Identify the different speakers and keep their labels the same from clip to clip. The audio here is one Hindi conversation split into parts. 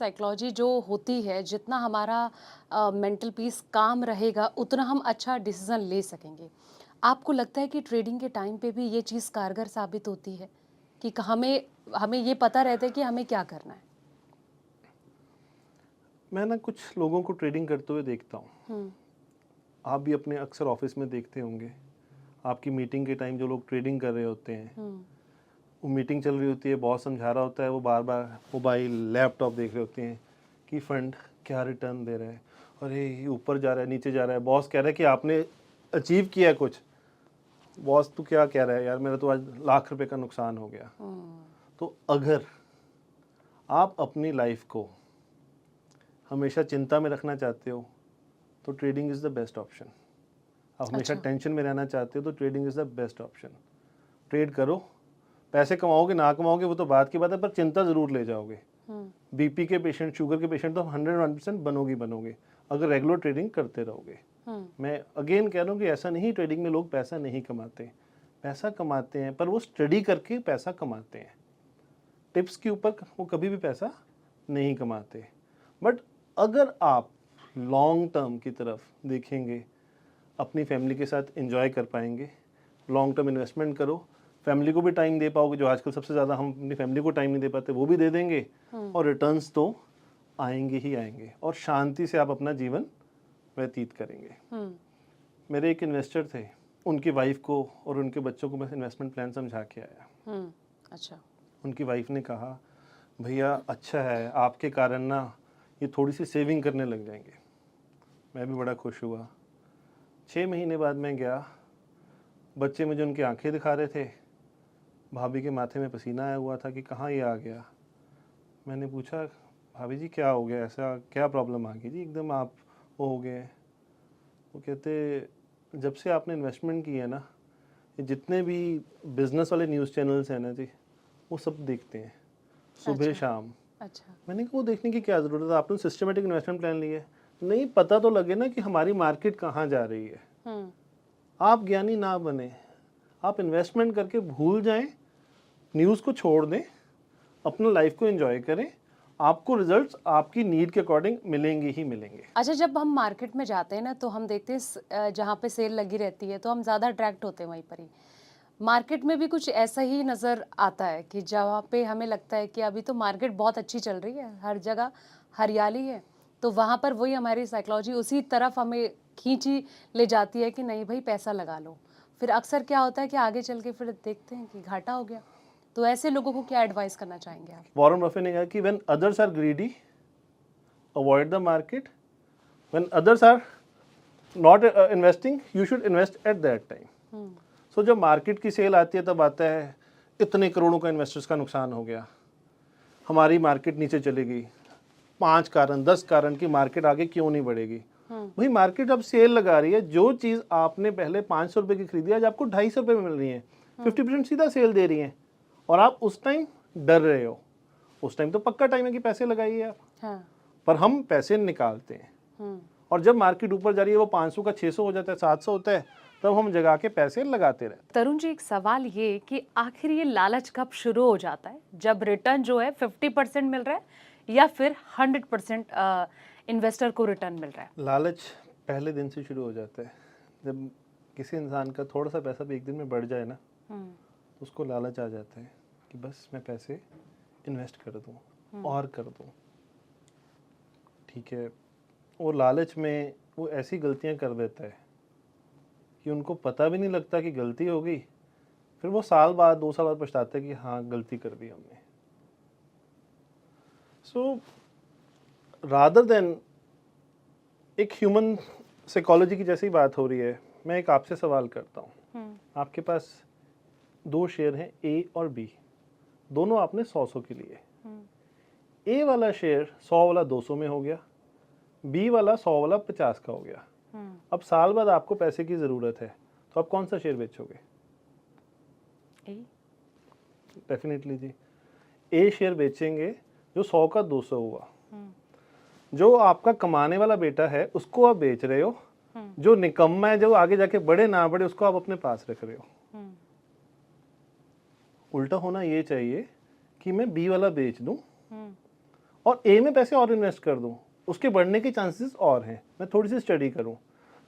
Speaker 1: साइकोलॉजी जो होती है, जितना हमारा मेंटल पीस काम रहेगा, उतना हम अच्छा डिसीजन ले सकेंगे। आपको लगता है कि ट्रेडिंग के टाइम पे भी ये चीज़ कारगर साबित होती है कि हमें हमें ये पता रहता है कि हमें क्या करना है?
Speaker 2: मैं ना कुछ लोगों को ट्रेडिंग करते हुए देखता हूँ।
Speaker 1: हुँ,
Speaker 2: आप भी अपने अक्सर ऑफिस में देखते होंगे। आपकी मीटिंग के टाइम जो लोग ट्रेडिंग कर रहे होते हैं,
Speaker 1: हुँ,
Speaker 2: वो मीटिंग चल रही होती है, बॉस समझा रहा होता है, वो बार बार मोबाइल लैपटॉप देख रहे होते हैं कि फंड क्या रिटर्न दे रहा है, अरे ये ऊपर जा रहा है नीचे जा रहा है। बॉस कह रहा है कि आपने अचीव किया कुछ। बॉस तो क्या कह रहा है, यार मेरा तो आज लाख रुपए का नुकसान हो गया।
Speaker 1: हुँ।
Speaker 2: तो अगर आप अपनी लाइफ को हमेशा चिंता में रखना चाहते हो तो trading is the best option. आप हमेशा
Speaker 1: अच्छा,
Speaker 2: टेंशन में रहना चाहते हो तो trading is the best option. Trade करो, पैसे कमाओगे ना कमाओगे वो तो बात की बात है, पर चिंता ज़रूर ले जाओगे।
Speaker 1: हुँ,
Speaker 2: बीपी के पेशेंट, शुगर के पेशेंट तो 101% बनोगे ही बनोगे अगर रेगुलर ट्रेडिंग करते रहोगे।
Speaker 1: हुँ,
Speaker 2: मैं अगेन कह रहा हूँ कि ऐसा नहीं ट्रेडिंग में लोग पैसा नहीं कमाते, पैसा कमाते हैं, पर वो स्टडी करके पैसा कमाते हैं। टिप्स के ऊपर वो कभी भी पैसा नहीं कमाते। बट अगर आप लॉन्ग टर्म की तरफ देखेंगे, अपनी फैमिली के साथ एंजॉय कर पाएंगे, लॉन्ग टर्म इन्वेस्टमेंट करो, फैमिली को भी टाइम दे पाओगे, जो आजकल सबसे ज़्यादा हम अपनी फैमिली को टाइम नहीं दे पाते वो भी दे देंगे,
Speaker 1: हुँ,
Speaker 2: और रिटर्न्स तो आएंगे ही आएंगे, और शांति से आप अपना जीवन व्यतीत करेंगे।
Speaker 1: हुँ,
Speaker 2: मेरे एक इन्वेस्टर थे, उनकी वाइफ को और उनके बच्चों को मैं इन्वेस्टमेंट प्लान समझा के आया।
Speaker 1: हुँ। अच्छा,
Speaker 2: उनकी वाइफ ने कहा, भैया अच्छा है, आपके कारण ना ये थोड़ी सी सेविंग करने लग जाएंगे। मैं भी बड़ा खुश हुआ। 6 महीने बाद मैं गया, बच्चे मुझे उनकी आंखें दिखा रहे थे, भाभी के माथे में पसीना आया हुआ था कि कहाँ ये आ गया। मैंने पूछा, भाभी जी क्या हो गया, ऐसा क्या प्रॉब्लम आ गई जी, एकदम आप वो हो गए। वो कहते, जब से आपने इन्वेस्टमेंट की है ना, ये जितने भी बिजनेस वाले न्यूज़ चैनल्स हैं ना जी, वो सब देखते हैं सुबह
Speaker 1: अच्छा,
Speaker 2: शाम।
Speaker 1: अच्छा।
Speaker 2: मैंने कहा वो देखने की क्या ज़रूरत है, आपने सिस्टमेटिक इन्वेस्टमेंट प्लान लिया है, नहीं पता तो लगे ना कि हमारी मार्केट कहाँ जा रही है।
Speaker 1: हुँ,
Speaker 2: आप ज्ञानी ना बने, आप इन्वेस्टमेंट करके भूल जाएं, न्यूज़ को छोड़ दें, अपना लाइफ को एंजॉय करें, आपको रिजल्ट्स आपकी नीड के अकॉर्डिंग मिलेंगे ही मिलेंगे।
Speaker 1: अच्छा, जब हम मार्केट में जाते हैं ना, तो हम देखते हैं जहाँ पे सेल लगी रहती है, तो हम ज़्यादा अट्रैक्ट होते हैं वहीं पर ही। मार्केट में भी कुछ ऐसा ही नज़र आता है कि जहाँ पे हमें लगता है कि अभी तो मार्केट बहुत अच्छी चल रही है, हर जगह हरियाली है, तो वहाँ पर वही हमारी साइकोलॉजी उसी तरफ हमें खींची ले जाती है कि नहीं भाई पैसा लगा लो। फिर अक्सर क्या होता है कि आगे चल के फिर देखते हैं कि घाटा हो गया। तो ऐसे लोगों को क्या एडवाइस करना चाहेंगे आप?
Speaker 2: वॉरेन बफे ने कहा कि when others are greedy, avoid the market, when others are not investing, you should invest at that time.
Speaker 1: Hmm,
Speaker 2: so जब मार्केट की सेल आती है तब आता है, इतने करोड़ों का इन्वेस्टर्स का नुकसान हो गया, हमारी मार्केट नीचे चली गई, 5 कारण 10 कारण की मार्केट आगे क्यों नहीं बढ़ेगी।
Speaker 1: हुँ,
Speaker 2: वही मार्केट अब सेल लगा रही है, जो चीज़ आपने पहले 500 रुपये की खरीदी आज आपको 250 रुपये में मिल रही है,
Speaker 1: हुँ,
Speaker 2: 50% सीधा सेल दे रही है, और आप उस टाइम डर रहे हो। उस टाइम तो पक्का टाइम है कि पैसे लगाइए आप,
Speaker 1: हाँ,
Speaker 2: पर हम पैसे निकालते हैं,
Speaker 1: हुँ।
Speaker 2: और जब मार्केट ऊपर जा रही है वो 500 का 600 हो जाता है, 700 होता है, तब हम जगा के पैसे लगाते रहते हैं।
Speaker 1: तरुण जी, एक सवाल ये कि आखिर ये लालच कब शुरू हो जाता है? जब रिटर्न जो है 50% मिल रहा है या फिर 100% इन्वेस्टर को रिटर्न मिल रहा है?
Speaker 2: लालच पहले दिन से शुरू हो जाता है। जब किसी इंसान का थोड़ा सा पैसा भी एक दिन में बढ़ जाए ना,
Speaker 1: हुँ,
Speaker 2: तो उसको लालच आ जाता है कि बस मैं पैसे इन्वेस्ट कर दूं
Speaker 1: हुँ,
Speaker 2: और कर दूं। ठीक है, वो लालच में वो ऐसी गलतियां कर देता है कि उनको पता भी नहीं लगता कि गलती हो गई। फिर वो साल बाद 2 साल बाद पछताता है कि हाँ गलती कर दी हमने। सो रादर देन, एक ह्यूमन साइकोलॉजी की जैसी बात हो रही है, मैं एक आपसे सवाल करता हूँ।
Speaker 1: हुँ,
Speaker 2: आपके पास 2 शेयर हैं, ए और बी, दोनों आपने 100 के लिए।
Speaker 1: हुँ,
Speaker 2: ए वाला शेयर 100 वाला 200 में हो गया, बी वाला 100 वाला 50 का हो गया।
Speaker 1: हुँ,
Speaker 2: अब साल बाद आपको पैसे की ज़रूरत है, तो आप कौन सा शेयर बेचोगे?
Speaker 1: ए,
Speaker 2: डेफिनेटली जी, ए शेयर बेचेंगे जो 100 का 200 हुआ।
Speaker 1: हुँ,
Speaker 2: जो आपका कमाने वाला बेटा है उसको आप बेच रहे हो,
Speaker 1: हुँ,
Speaker 2: जो निकम्मा है जो आगे जाके बढ़े ना बढ़े उसको आप अपने पास रख रहे हो।
Speaker 1: हुँ,
Speaker 2: उल्टा होना ये चाहिए कि मैं बी वाला बेच दूं
Speaker 1: हुँ,
Speaker 2: और ए में पैसे और इन्वेस्ट कर दूं, उसके बढ़ने के चांसेस और हैं, मैं थोड़ी सी स्टडी करूं।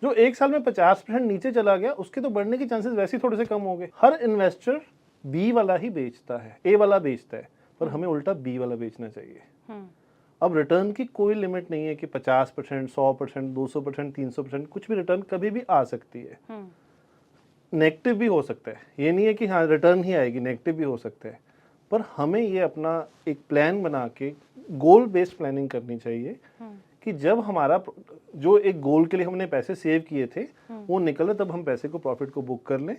Speaker 2: जो एक साल में 50% नीचे चला गया उसके तो बढ़ने के चांसेस वैसे ही थोड़े से कम हो गए। हर इन्वेस्टर बी वाला ही बेचता है, ए वाला बेचता है, पर हमें उल्टा बी वाला बेचना चाहिए। अब रिटर्न की कोई लिमिट नहीं है कि 50%, 100%, 200%, 300%, कुछ भी रिटर्न कभी भी आ सकती है। नेगेटिव भी हो सकता है, ये नहीं है कि हाँ रिटर्न ही आएगी, नेगेटिव भी हो सकता है। पर हमें ये अपना एक प्लान बना के गोल बेस्ड प्लानिंग करनी चाहिए कि जब हमारा जो एक गोल के लिए हमने पैसे सेव किए थे वो निकले, तब हम पैसे को, प्रॉफिट को बुक कर लें।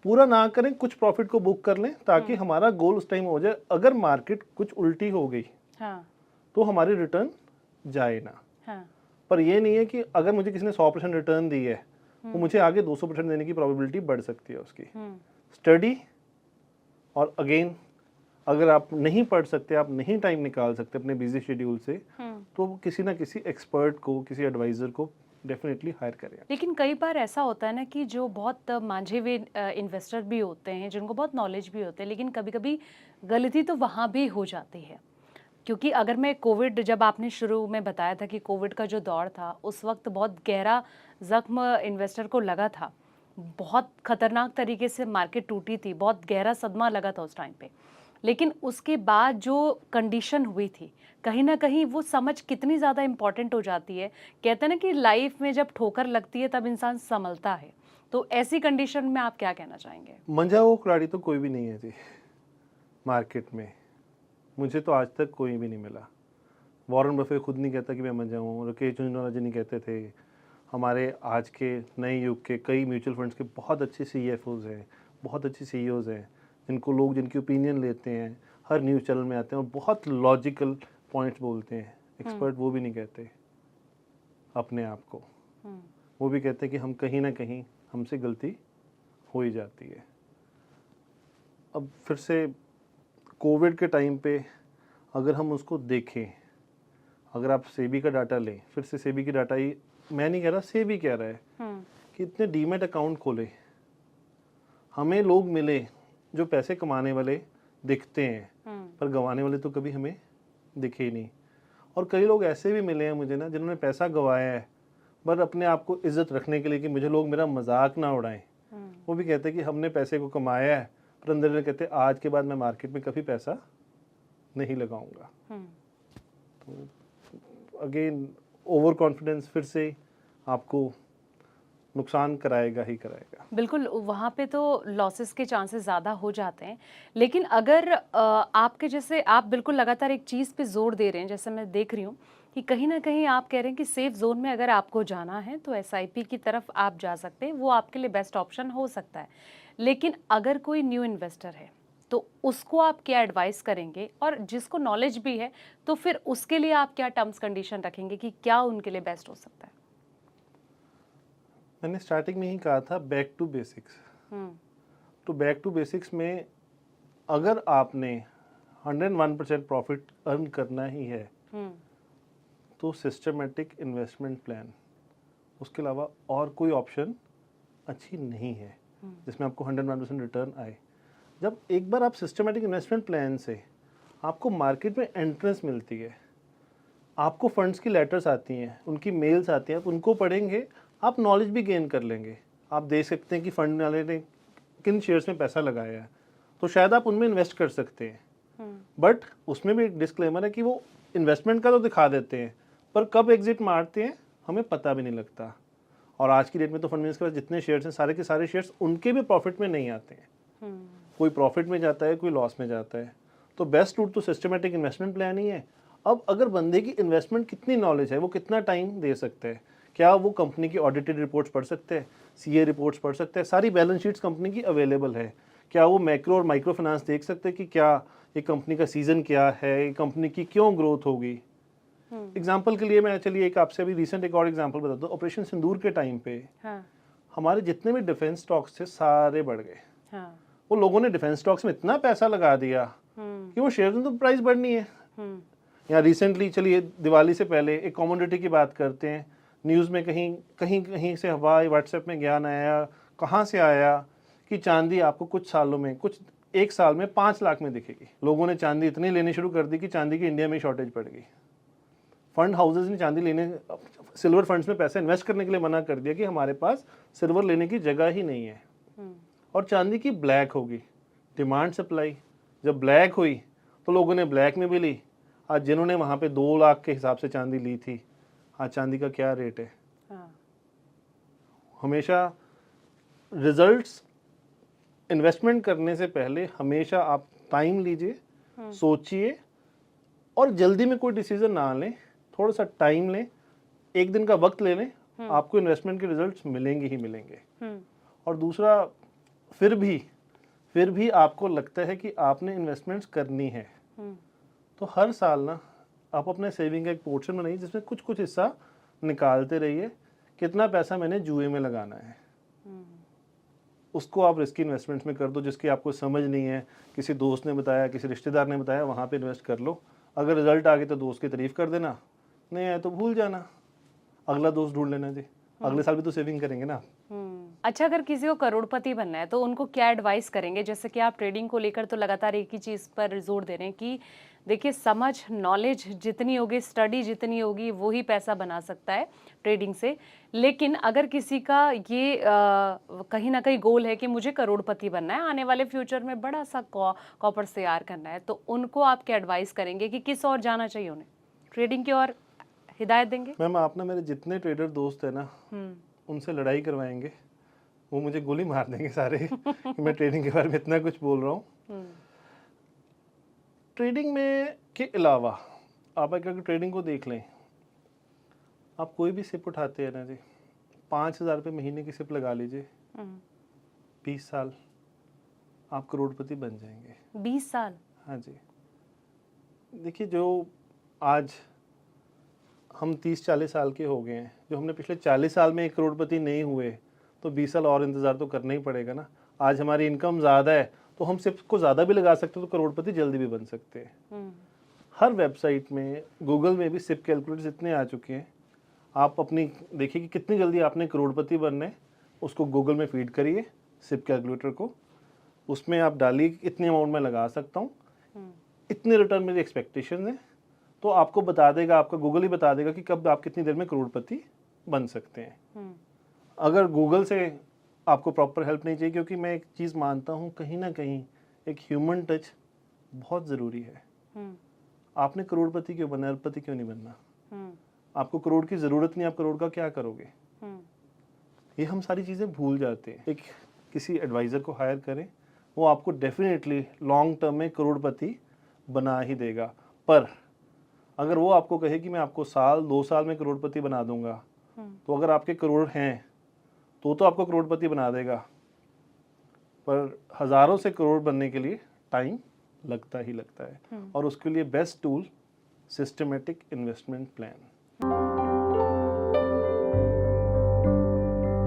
Speaker 2: पूरा ना करें, कुछ प्रॉफिट को बुक कर लें ताकि हमारा गोल उस टाइम हो जाए। अगर मार्केट कुछ उल्टी हो गई तो हमारी रिटर्न जाए ना। पर ये नहीं है कि अगर मुझे किसी ने 100% रिटर्न दी है तो मुझे आगे 200% देने की प्रोबेबिलिटी बढ़ सकती है उसकी। स्टडी, और अगेन अगर आप नहीं पढ़ सकते, आप नहीं टाइम निकाल सकते अपने बिजी शेड्यूल से, तो किसी ना किसी एक्सपर्ट को, किसी एडवाइज़र को डेफिनेटली हायर करें।
Speaker 1: लेकिन कई बार ऐसा होता है ना कि जो बहुत मांझे हुए इन्वेस्टर भी होते हैं, जिनको बहुत नॉलेज भी होते हैं, लेकिन कभी कभी गलती तो वहाँ भी हो जाती है। क्योंकि अगर मैं कोविड, जब आपने शुरू में बताया था कि कोविड का जो दौर था, उस वक्त बहुत गहरा जख्म इन्वेस्टर को लगा था, बहुत खतरनाक तरीके से मार्केट टूटी थी, बहुत गहरा सदमा लगा था उस टाइम पे। लेकिन उसके बाद जो कंडीशन हुई थी, कहीं ना कहीं वो समझ कितनी ज़्यादा इम्पॉर्टेंट हो जाती है। कहते हैं ना कि लाइफ में जब ठोकर लगती है तब इंसान संभलता है। तो ऐसी कंडीशन में आप क्या कहना चाहेंगे?
Speaker 2: मंझा हुआ खिलाड़ी तो कोई भी नहीं है जी मार्केट में, मुझे तो आज तक कोई भी नहीं मिला। वॉरेन बफे खुद नहीं कहता कि मैं मंझा हूँ, राकेश झुंझुनवाला जी नहीं कहते थे। हमारे आज के नए युग के कई म्यूचुअल फंड्स के बहुत अच्छे CFOs हैं, बहुत अच्छे CEOs हैं, जिनको लोग, जिनकी ओपिनियन लेते हैं, हर न्यूज़ चैनल में आते हैं और बहुत लॉजिकल पॉइंट्स बोलते हैं। एक्सपर्ट वो भी नहीं कहते अपने आप को, वो भी कहते हैं कि हम कहीं ना कहीं हमसे गलती हो ही जाती है। अब फिर से कोविड के टाइम पे अगर हम उसको देखें, अगर आप सेबी का डाटा लें, फिर से सेबी की डाटा ही, मैं नहीं कह रहा, सेबी कह रहा है कि इतने डीमैट अकाउंट खोले, हमें लोग मिले जो पैसे कमाने वाले दिखते हैं, पर गंवाने वाले तो कभी हमें दिखे ही नहीं। और कई लोग ऐसे भी मिले हैं मुझे ना, जिन्होंने पैसा गंवाया है पर अपने आप को इज्जत रखने के लिए कि मुझे लोग मेरा मजाक ना उड़ाएं, वो भी कहते हैं कि हमने पैसे को कमाया है, पर अंदर में कहते हैं आज के बाद मैं मार्केट में कभी पैसा नहीं लगाऊंगा। तो अगेन ओवर कॉन्फिडेंस फिर से आपको नुकसान कराएगा ही कराएगा।
Speaker 1: बिल्कुल, वहाँ पे तो लॉसेस के चांसेस ज़्यादा हो जाते हैं। लेकिन अगर आपके जैसे, आप बिल्कुल लगातार एक चीज़ पे जोर दे रहे हैं, जैसे मैं देख रही हूँ कि कहीं ना कहीं आप कह रहे हैं कि सेफ जोन में अगर आपको जाना है तो SIP की तरफ आप जा सकते हैं, वो आपके लिए बेस्ट ऑप्शन हो सकता है। लेकिन अगर कोई न्यू इन्वेस्टर है तो उसको आप क्या एडवाइस करेंगे, और जिसको नॉलेज भी है तो फिर उसके लिए आप क्या टर्म्स कंडीशन रखेंगे कि क्या उनके लिए बेस्ट हो सकता है?
Speaker 2: मैंने स्टार्टिंग में ही कहा था, बैक टू बेसिक्स। तो बैक टू बेसिक्स में अगर आपने 101% प्रॉफिट अर्न करना ही है तो सिस्टमेटिक इन्वेस्टमेंट प्लान, उसके अलावा और कोई ऑप्शन अच्छी नहीं है जिसमें आपको 101% रिटर्न आए। जब एक बार आप सिस्टमेटिक इन्वेस्टमेंट प्लान से आपको मार्केट में एंट्रेंस मिलती है, आपको फंड्स की लेटर्स आती हैं, उनकी मेल्स आती हैं, आप उनको पढ़ेंगे, आप नॉलेज भी गेन कर लेंगे। आप देख सकते हैं कि फंड वाले ने किन शेयर्स में पैसा लगाया है, तो शायद आप उनमें इन्वेस्ट कर सकते हैं। बट उसमें भी एक डिस्क्लेमर है कि वो इन्वेस्टमेंट का तो दिखा देते हैं, पर कब एग्जिट मारते हैं हमें पता भी नहीं लगता। और आज की डेट में तो फंड मैनेजर्स के पास जितने शेयर्स हैं, सारे के सारे शेयर्स उनके भी प्रॉफिट में नहीं आते हैं। कोई प्रॉफिट में जाता है, कोई लॉस में जाता है। तो बेस्ट रूट तो सिस्टमेटिक इन्वेस्टमेंट प्लान ही है। अब अगर बंदे की इन्वेस्टमेंट कितनी नॉलेज है, वो कितना टाइम दे सकते हैं, क्या वो कंपनी की ऑडिटेड रिपोर्ट्स पढ़ सकते हैं, CA रिपोर्ट्स पढ़ सकते हैं, सारी बैलेंस शीट्स कंपनी की अवेलेबल है, क्या वो मैक्रो और माइक्रो फाइनेंस देख सकते हैं कि क्या ये कंपनी का सीजन क्या है, ये कंपनी की क्यों ग्रोथ होगी। एग्जाम्पल के लिए मैं, चलिए एक आपसे अभी रिसेंट एक और एग्जाम्पल बता दो। ऑपरेशन सिंदूर के टाइम पे हमारे जितने भी डिफेंस स्टॉक्स थे सारे बढ़ गए। वो लोगों ने डिफेंस स्टॉक्स में इतना पैसा लगा दिया कि वो शेयर में तो प्राइस बढ़नी है। या रिसेंटली, चलिए दिवाली से पहले एक कमोडिटी की बात करते हैं, न्यूज़ में कहीं कहीं कहीं से हवा, व्हाट्सएप में ज्ञान आया, कहाँ से आया कि चांदी आपको कुछ सालों में, कुछ एक साल में 5 लाख में दिखेगी। लोगों ने चांदी इतनी लेनी शुरू कर दी कि चांदी की इंडिया में शॉर्टेज पड़ गई। फंड हाउसेज ने चांदी लेने, सिल्वर फंड्स में पैसा इन्वेस्ट करने के लिए मना कर दिया कि हमारे पास सिल्वर लेने की जगह ही नहीं है। और चांदी की ब्लैक होगी, डिमांड सप्लाई जब ब्लैक हुई तो लोगों ने ब्लैक में भी ली। आज जिन्होंने वहाँ पे 2 लाख के हिसाब से चांदी ली थी, आज चांदी का क्या रेट है।
Speaker 1: हाँ।
Speaker 2: हमेशा रिजल्ट्स इन्वेस्टमेंट करने से पहले हमेशा आप टाइम लीजिए, सोचिए और जल्दी में कोई डिसीजन ना लें, थोड़ा सा टाइम लें, एक दिन का वक्त ले लें, आपको इन्वेस्टमेंट के रिजल्ट्स मिलेंगे ही मिलेंगे। और दूसरा, फिर भी आपको लगता है कि आपने इन्वेस्टमेंट्स करनी है तो हर साल ना आप अपने सेविंग का एक पोर्शन बनाइए जिसमें कुछ कुछ हिस्सा निकालते रहिए। कितना पैसा मैंने जुए में लगाना है, उसको आप रिस्की इन्वेस्टमेंट्स में कर दो जिसकी आपको समझ नहीं है, किसी दोस्त ने बताया, किसी रिश्तेदार ने बताया, वहाँ पे इन्वेस्ट कर लो। अगर रिजल्ट आ गए तो दोस्त की तारीफ कर देना, नहीं आया तो भूल जाना, अगला दोस्त ढूंढ लेना जी। अगले साल भी तो सेविंग करेंगे ना।
Speaker 1: अच्छा, अगर किसी को करोड़पति बनना है तो उनको क्या एडवाइस करेंगे? जैसे कि आप ट्रेडिंग को लेकर तो लगातार एक ही चीज़ पर जोर दे रहे हैं कि देखिए, समझ, नॉलेज जितनी होगी, स्टडी जितनी होगी, वो ही पैसा बना सकता है ट्रेडिंग से। लेकिन अगर किसी का ये कहीं ना कहीं गोल है कि मुझे करोड़पति बनना है, आने वाले फ्यूचर में बड़ा सा कॉपर्स तैयार करना है, तो उनको आप क्या एडवाइस करेंगे कि किस और जाना चाहिए उन्हें? ट्रेडिंग की और हिदायत देंगे?
Speaker 2: मैम, आप ना मेरे जितने ट्रेडर दोस्त हैं ना, उनसे लड़ाई करवाएंगे, वो मुझे गोली मार देंगे सारे कि मैं ट्रेडिंग के बारे में इतना कुछ बोल रहा हूँ। ट्रेडिंग में के अलावा आप अगर ट्रेडिंग को देख लें, आप कोई भी सिप उठाते हैं ना जी, 5,000 रुपये महीने की सिप लगा लीजिए, 20 साल आप करोड़पति बन जाएंगे।
Speaker 1: 20 साल?
Speaker 2: हाँ जी। देखिए, जो आज हम 30-40 साल के हो गए हैं, जो हमने पिछले 40 साल में 1 करोड़पति नहीं हुए, तो 20 साल और इंतज़ार तो करना ही पड़ेगा ना। आज हमारी इनकम ज़्यादा है तो हम सिर्फ को ज़्यादा भी लगा सकते हैं तो करोड़पति जल्दी भी बन सकते हैं। हर वेबसाइट में, गूगल में भी सिप कैलकुलेटर्स इतने आ चुके हैं। आप अपनी देखिए कि कितनी जल्दी आपने करोड़पति बनना है, उसको गूगल में फीड करिए सिप कैलकुलेटर को, उसमें आप डालिए इतने अमाउंट में लगा सकता हूँ, इतने रिटर्न मेरी एक्सपेक्टेशन है, तो आपको बता देगा, आपका गूगल ही बता देगा कि कब आप कितनी देर में करोड़पति बन सकते हैं। अगर गूगल से आपको प्रॉपर हेल्प नहीं चाहिए, क्योंकि मैं एक चीज़ मानता हूँ, कहीं ना कहीं एक ह्यूमन टच बहुत ज़रूरी है। आपने करोड़पति क्यों बनना है, अरबपति क्यों नहीं बनना? आपको करोड़ की ज़रूरत नहीं, आप करोड़ का क्या करोगे? ये हम सारी चीज़ें भूल जाते हैं। एक किसी एडवाइज़र को हायर करें, वो आपको डेफिनेटली लॉन्ग टर्म में करोड़पति बना ही देगा। पर अगर वो आपको कहे कि मैं आपको 1-2 साल में करोड़पति बना दूंगा, तो अगर आपके करोड़ हैं तो आपको करोड़पति बना देगा, पर हज़ारों से करोड़ बनने के लिए टाइम लगता ही लगता है। और उसके लिए best tool systematic investment plan.